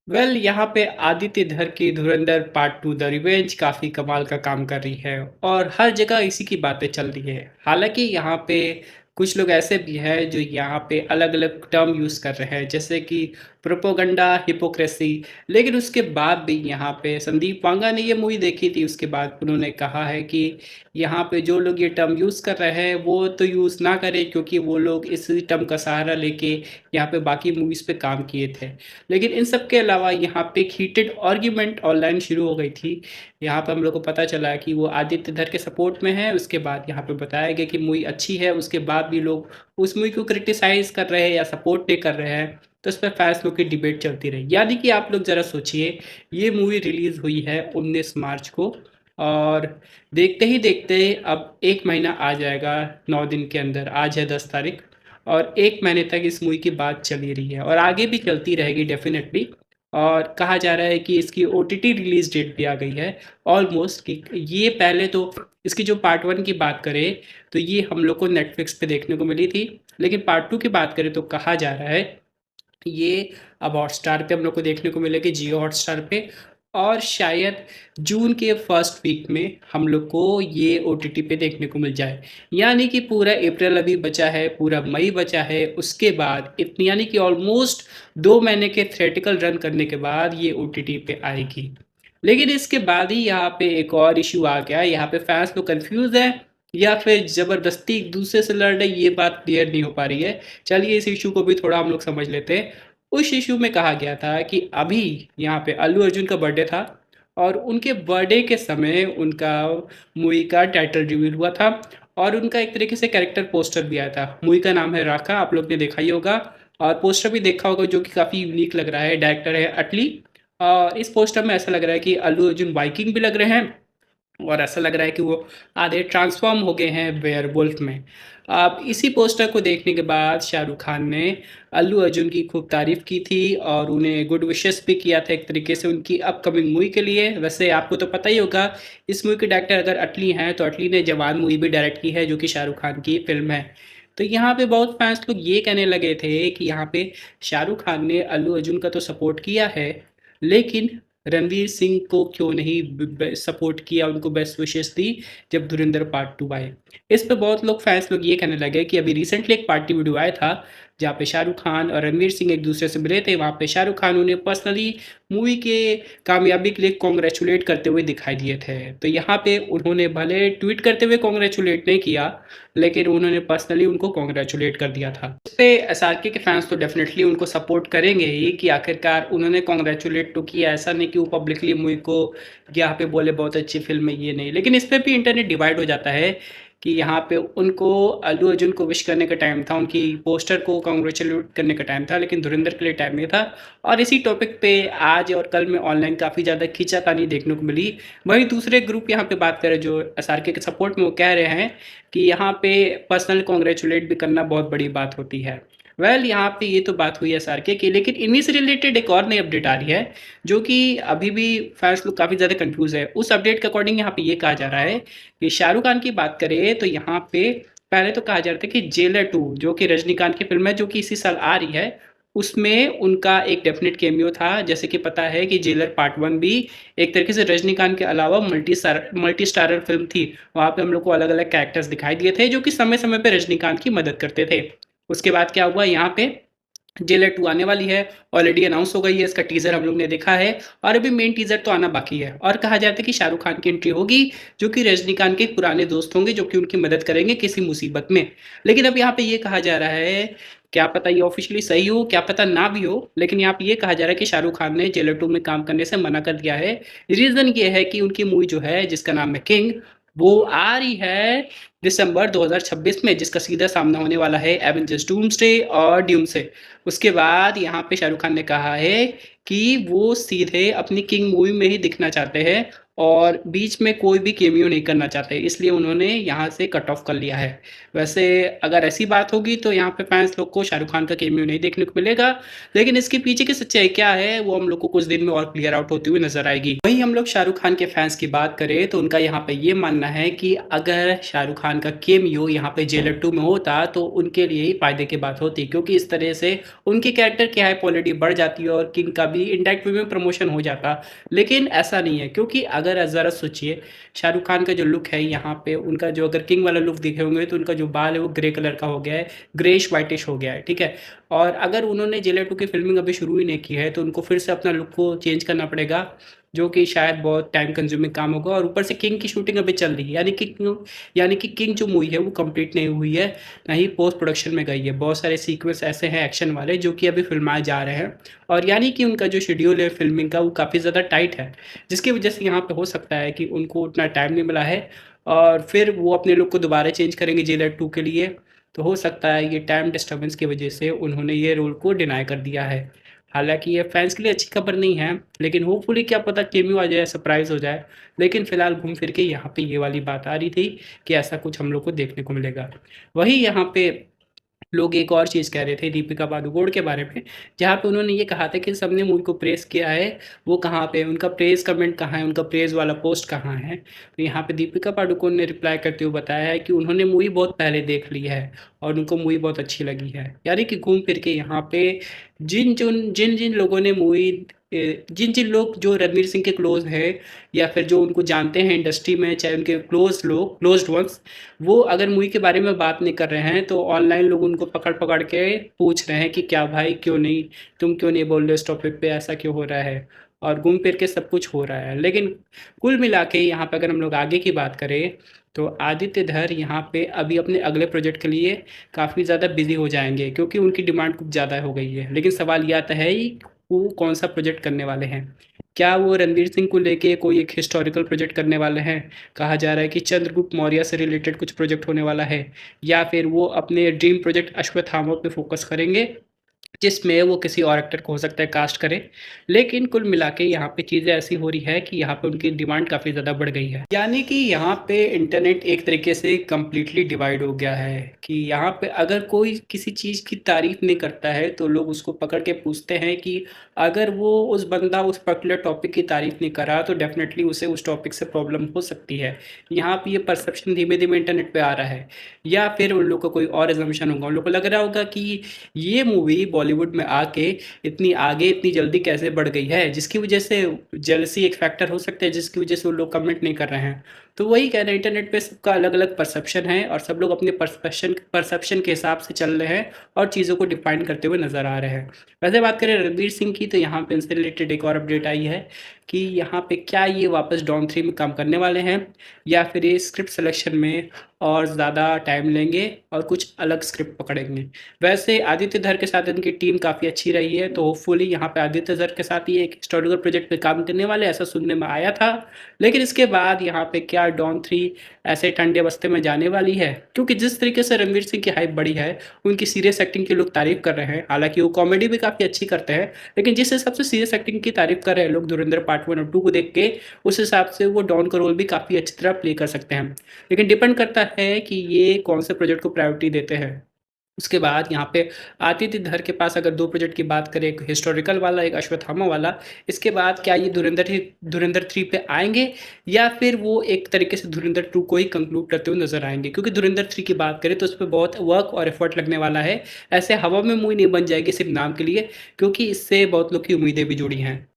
यहाँ पे आदित्य धर की धुरंधर पार्ट 2 द रिवेंज काफ़ी कमाल का काम कर रही है और हर जगह इसी की बातें चल रही है। हालाँकि यहाँ पे कुछ लोग ऐसे भी हैं जो यहाँ पे अलग-अलग टर्म यूज़ कर रहे हैं, जैसे कि प्रोपेगेंडा, हिपोक्रेसी। लेकिन उसके बाद भी यहाँ पे संदीप वांगा ने ये मूवी देखी थी, उसके बाद उन्होंने कहा है कि यहाँ पे जो लोग ये टर्म यूज़ कर रहे हैं वो तो यूज़ ना करें, क्योंकि वो लोग इस टर्म का सहारा लेके यहाँ पे बाकी मूवीज़ पे काम किए थे। लेकिन इन सब के अलावा यहाँ पे एक हीटेड आर्ग्यूमेंट ऑनलाइन शुरू हो गई थी। यहाँ पे हम लोग को पता चला कि वो आदित्य धर के सपोर्ट में है, उसके बाद यहाँ पे बताया गया कि मूवी अच्छी है, उसके बाद भी लोग उस मूवी को क्रिटिसाइज़ कर रहे हैं या सपोर्ट नहीं कर रहे हैं। तो इस पे फैन्स लोग की डिबेट चलती रही। यानी कि आप लोग ज़रा सोचिए, ये मूवी रिलीज़ हुई है 19 मार्च को और देखते ही देखते अब 1 महीना आ जाएगा 9 दिन के अंदर। आज है 10 तारीख और 1 महीने तक इस मूवी की बात चली रही है और आगे भी चलती रहेगी डेफ़िनेटली। और कहा जा रहा है कि इसकी ओटीटी रिलीज़ डेट भी आ गई है ऑलमोस्ट। कि ये पहले तो इसकी जो पार्ट 1 की बात करें, तो ये हम लोग को नेटफ्लिक्स पे देखने को मिली थी। लेकिन पार्ट 2 की बात करें तो कहा जा रहा है ये अब हॉटस्टार पे हम लोग को देखने को मिलेगी, जियो हॉटस्टार पे। और शायद जून के फर्स्ट वीक में हम लोग को ये ओटीटी पे देखने को मिल जाए। यानी कि पूरा अप्रैल अभी बचा है, पूरा मई बचा है, उसके बाद इतनी यानी कि ऑलमोस्ट 2 महीने के थिएट्रिकल रन करने के बाद ये ओटीटी पे आएगी। लेकिन इसके बाद ही यहाँ पे एक और इशू आ गया। यहाँ पे फैंस तो कंफ्यूज है या फिर जबरदस्ती एक दूसरे से लड़ रहे, ये बात क्लियर नहीं हो पा रही है। चलिए इस इशू को भी थोड़ा हम लोग समझ लेते हैं। उस इशू में कहा गया था कि अभी यहाँ पे अल्लू अर्जुन का बर्थडे था और उनके बर्थडे के समय उनका मूवी का टाइटल रिवील हुआ था और उनका एक तरीके से कैरेक्टर पोस्टर भी आया था। मूवी का नाम है राखा, आप लोग ने देखा ही होगा और पोस्टर भी देखा होगा, जो कि काफ़ी यूनिक लग रहा है। डायरेक्टर है अटली और इस पोस्टर में ऐसा लग रहा है कि अल्लू अर्जुन वाइकिंग भी लग रहे हैं और ऐसा लग रहा है कि वो आधे ट्रांसफॉर्म हो गए हैं वेयरवुल्फ में। अब इसी पोस्टर को देखने के बाद शाहरुख खान ने अल्लू अर्जुन की खूब तारीफ़ की थी और उन्हें गुड विशेस भी किया था एक तरीके से उनकी अपकमिंग मूवी के लिए। वैसे आपको तो पता ही होगा, इस मूवी के डायरेक्टर अगर अटली हैं तो अटली ने जवान मूवी भी डायरेक्ट की है, जो कि शाहरुख खान की फ़िल्म है। तो यहाँ पे बहुत फैंस लोग ये कहने लगे थे कि यहाँ पे शाहरुख खान ने अल्लू अर्जुन का तो सपोर्ट किया है, लेकिन रणवीर सिंह को क्यों नहीं सपोर्ट किया, उनको बेस्ट विशेस दी जब धुरंधर पार्ट 2 आए। इस पे बहुत लोग फैंस लोग ये कहने लगे कि अभी रिसेंटली एक पार्टी वीडियो आया था जहाँ पे शाहरुख खान और रणवीर सिंह एक दूसरे से मिले थे। वहाँ पे शाहरुख खान उन्हें पर्सनली मूवी के कामयाबी के लिए कॉन्ग्रेचुलेट करते हुए दिखाई दिए थे। तो यहाँ पे उन्होंने भले ट्वीट करते हुए कॉन्ग्रेचुलेट नहीं किया, लेकिन उन्होंने पर्सनली उनको कॉन्ग्रेचुलेट कर दिया था। इस पे एसआरके के फैंस तो डेफिनेटली उनको सपोर्ट करेंगे ही कि आखिरकार उन्होंने कॉन्ग्रेचुलेट तो किया, ऐसा नहीं कि वो पब्लिकली मूवी को यहाँ पे बोले बहुत अच्छी फिल्म है, ये नहीं। लेकिन इस पे भी इंटरनेट डिवाइड हो जाता है कि यहाँ पे उनको अल्लू अर्जुन को विश करने का टाइम था, उनकी पोस्टर को कॉन्ग्रेचुलेट करने का टाइम था, लेकिन धुरंधर के लिए टाइम नहीं था। और इसी टॉपिक पे आज और कल में ऑनलाइन काफ़ी ज़्यादा खींचातानी देखने को मिली। वहीं दूसरे ग्रुप यहाँ पे बात करें जो एसआरके के सपोर्ट में, वो कह रहे हैं कि यहाँ पे पर्सनल कॉन्ग्रेचुलेट भी करना बहुत बड़ी बात होती है। यहाँ पे ये तो बात हुई एसआरके की, लेकिन इन्हीं से रिलेटेड एक और नई अपडेट आ रही है, जो कि अभी भी फैंस लोग काफ़ी ज़्यादा कंफ्यूज है। उस अपडेट के अकॉर्डिंग यहाँ पे ये कहा जा रहा है कि शाहरुख खान की बात करें तो यहाँ पे पहले तो कहा जा रहा था कि जेलर 2 जो कि रजनीकांत की फ़िल्म है, जो कि इसी साल आ रही है, उसमें उनका एक डेफ़िनेट कैमियो था। जैसे कि पता है कि जेलर पार्ट 1 भी एक तरीके से रजनीकांत के अलावा मल्टी स्टारर फ़िल्म थी। वहाँ पे हम लोग को अलग-अलग कैरेक्टर्स दिखाई दिए थे, जो कि समय-समय पे रजनीकांत की मदद करते थे। उसके बाद क्या हुआ, यहाँ पे जेलर 2 आने वाली है, ऑलरेडी अनाउंस हो गई है, इसका टीज़र हम लोग ने देखा है और अभी मेन टीज़र तो आना बाकी है। और कहा जाता है कि शाहरुख खान की एंट्री होगी, जो कि रजनीकांत के पुराने दोस्त होंगे, जो कि उनकी मदद करेंगे किसी मुसीबत में। लेकिन अब यहाँ पे ये कहा जा रहा है, क्या पता ये ऑफ़िशियली सही हो, क्या पता ना भी हो, लेकिन यहाँ पे ये कहा जा रहा है कि शाहरुख खान ने जेलर 2 में काम करने से मना कर दिया है। रीज़न ये है कि उनकी मूवी जो है, जिसका नाम है किंग, वो आ रही है दिसंबर 2026 में, जिसका सीधा सामना होने वाला है एवेंजर्स डूम्सडे और ड्यूम से। उसके बाद यहाँ पे शाहरुख खान ने कहा है कि वो सीधे अपनी किंग मूवी में ही दिखना चाहते हैं और बीच में कोई भी कैमियो नहीं करना चाहते, इसलिए उन्होंने यहाँ से कट ऑफ कर लिया है। वैसे अगर ऐसी बात होगी तो यहाँ पे फैन्स लोग को शाहरुख खान का कैमियो नहीं देखने को मिलेगा, लेकिन इसके पीछे की सच्चाई क्या है वो हम लोग को कुछ दिन में और क्लियर आउट होती हुई नज़र आएगी। वहीं हम लोग शाहरुख खान के फैन्स की बात करें तो उनका यहाँ पे ये मानना है कि अगर शाहरुख खान का कैमियो यहाँ पे जेलर 2 में होता तो उनके लिए ही फ़ायदे की बात होती, क्योंकि इस तरह से उनके कैरेक्टर की हाइप ऑलरेडी बढ़ जाती है और किंग का भी इनडायरेक्ट वे में प्रमोशन हो जाता। लेकिन ऐसा नहीं है, क्योंकि अगर ज़रा सोचिए शाहरुख खान का जो लुक है यहाँ पे, उनका जो अगर किंग वाला लुक देखे होंगे तो उनका जो बाल है वो ग्रे कलर का हो गया है, ग्रेइश व्हाइटिश हो गया है, ठीक है? और अगर उन्होंने जेलर 2 की फ़िल्मिंग अभी शुरू ही नहीं की है तो उनको फिर से अपना लुक को चेंज करना पड़ेगा, जो कि शायद बहुत टाइम कंज्यूमिंग काम होगा। और ऊपर से किंग की शूटिंग अभी चल रही है, यानी कि किंग जो मूवी है वो कंप्लीट नहीं हुई है, ना ही पोस्ट प्रोडक्शन में गई है। बहुत सारे सीक्वेंस ऐसे हैं एक्शन वाले जो कि अभी फ़िल्माए जा रहे हैं, और यानी कि उनका जो शेड्यूल है फ़िल्मिंग का वो काफ़ी ज़्यादा टाइट है, जिसकी वजह से यहाँ पे हो सकता है कि उनको उतना टाइम नहीं मिला है और फिर वो अपने लुक को दोबारा चेंज करेंगे जेलर 2 के लिए। तो हो सकता है ये टाइम डिस्टर्बेंस की वजह से उन्होंने ये रोल को डिनाई कर दिया है। हालाँकि ये फैन्स के लिए अच्छी खबर नहीं है, लेकिन होपफुली क्या पता कैमियो आ जाए, सरप्राइज़ हो जाए। लेकिन फ़िलहाल घूम फिर के यहाँ पे ये वाली बात आ रही थी कि ऐसा कुछ हम लोग को देखने को मिलेगा। वहीं यहाँ पे लोग एक और चीज़ कह रहे थे दीपिका पादुकोण के बारे में, जहाँ पे उन्होंने ये कहा था कि सबने मूवी को प्रेज़ किया है, वो कहाँ पे है? उनका प्रेज़ कमेंट कहाँ है? उनका प्रेज़ वाला पोस्ट कहाँ है? तो यहाँ पे दीपिका पादुकोण ने रिप्लाई करते हुए बताया है कि उन्होंने मूवी बहुत पहले देख ली है और उनको मूवी बहुत अच्छी लगी है। यानी कि घूम फिर के यहाँ पे जिन-जिन लोगों ने मूवी जिन-जिन लोग जो रणवीर सिंह के क्लोज़ हैं या फिर जो उनको जानते हैं इंडस्ट्री में, चाहे उनके क्लोज़्ड वन्स, वो अगर मूवी के बारे में बात नहीं कर रहे हैं तो ऑनलाइन लोग उनको पकड़-पकड़ के पूछ रहे हैं कि क्या भाई क्यों नहीं, तुम क्यों नहीं बोल रहे हो इस टॉपिक पे, ऐसा क्यों हो रहा है? और घूम फिर के सब कुछ हो रहा है। लेकिन कुल मिला के यहाँ पे अगर हम लोग आगे की बात करें, तो आदित्य धर यहाँ पे अभी अपने अगले प्रोजेक्ट के लिए काफ़ी ज़्यादा बिज़ी हो जाएँगे, क्योंकि उनकी डिमांड कुछ ज़्यादा हो गई है। लेकिन सवाल ये आता है ही वो कौन-सा प्रोजेक्ट करने वाले हैं? क्या वो रणवीर सिंह को लेके कोई एक हिस्टोरिकल प्रोजेक्ट करने वाले हैं? कहा जा रहा है कि चंद्रगुप्त मौर्य से रिलेटेड कुछ प्रोजेक्ट होने वाला है, या फिर वो अपने ड्रीम प्रोजेक्ट अश्वत्थामा पे फ़ोकस करेंगे, जिसमें वो किसी और एक्टर को हो सकता है कास्ट करें। लेकिन कुल मिला के यहाँ पे चीज़ें ऐसी हो रही है कि यहाँ पे उनकी डिमांड काफ़ी ज़्यादा बढ़ गई है। यानी कि यहाँ पे इंटरनेट एक तरीके से कंप्लीटली डिवाइड हो गया है कि यहाँ पे अगर कोई किसी चीज़ की तारीफ़ नहीं करता है तो लोग उसको पकड़ के पूछते हैं कि अगर वो उस बंदा उस पर्टिकुलर टॉपिक की तारीफ़ नहीं कर रहा तो डेफ़िनेटली उसे उस टॉपिक से प्रॉब्लम हो सकती है। यहाँ पे ये परसेप्शन धीमे-धीमे इंटरनेट पे आ रहा है, या फिर उन लोग का कोई और असम्पशन होगा। उन लोग को लग रहा होगा कि ये मूवी बॉलीवुड में आके इतनी आगे इतनी जल्दी कैसे बढ़ गई है, जिसकी वजह से जेलसी एक फैक्टर हो सकता है, जिसकी वजह से वो लोग कमेंट नहीं कर रहे हैं। तो वही कह रहे हैं, इंटरनेट पे सबका अलग-अलग परसेप्शन है और सब लोग अपने परसेप्शन के हिसाब से चल रहे हैं और चीज़ों को डिफाइन करते हुए नज़र आ रहे हैं। वैसे बात करें रणवीर सिंह की, तो यहाँ पे इनसे रिलेटेड एक और अपडेट आई है कि यहाँ पे क्या ये वापस डॉन 3 में काम करने वाले हैं, या फिर ये स्क्रिप्ट सिलेक्शन में और ज़्यादा टाइम लेंगे और कुछ अलग स्क्रिप्ट पकड़ेंगे। वैसे आदित्य धर के साथ इनकी टीम काफ़ी अच्छी रही है, तो होपफुली यहाँ पे आदित्य धर के साथ ये एक हिस्टोरिकल प्रोजेक्ट पे काम करने वाले, ऐसा सुनने में आया था। लेकिन इसके बाद यहाँ पे क्या डॉन 3 ऐसे ठंडे बस्ते में जाने वाली है? क्योंकि जिस तरीके से रणवीर सिंह की हाइप बढ़ी है, उनकी सीरियस एक्टिंग की लोग तारीफ़ कर रहे हैं। हालाँकि वो कॉमेडी भी काफ़ी अच्छी करते हैं, लेकिन जिस हिसाब से सीरियस एक्टिंग की तारीफ़ कर रहे हैं लोग धुरंधर पार्ट 1 और 2 को देख के, उस हिसाब से वो डॉन का रोल भी काफ़ी अच्छी तरह प्ले कर सकते हैं। लेकिन डिपेंड करता है कि ये कौन से प्रोजेक्ट को प्रायोरिटी देते हैं। उसके बाद यहाँ पे आदित्य धर के पास अगर 2 प्रोजेक्ट की बात करें, एक हिस्टोरिकल वाला, एक अश्वत्थामा वाला, इसके बाद क्या ये धुरंधर 3 पे आएँगे, या फिर वो एक तरीके से धुरंधर 2 को ही कंक्लूड करते हुए नज़र आएँगे? क्योंकि धुरंधर 3 की बात करें तो उसपे बहुत वर्क और एफर्ट लगने वाला है। ऐसे हवा में मूवी नहीं बन जाएगी सिर्फ़ नाम के लिए, क्योंकि इससे बहुत लोग की उम्मीदें भी जुड़ी हैं।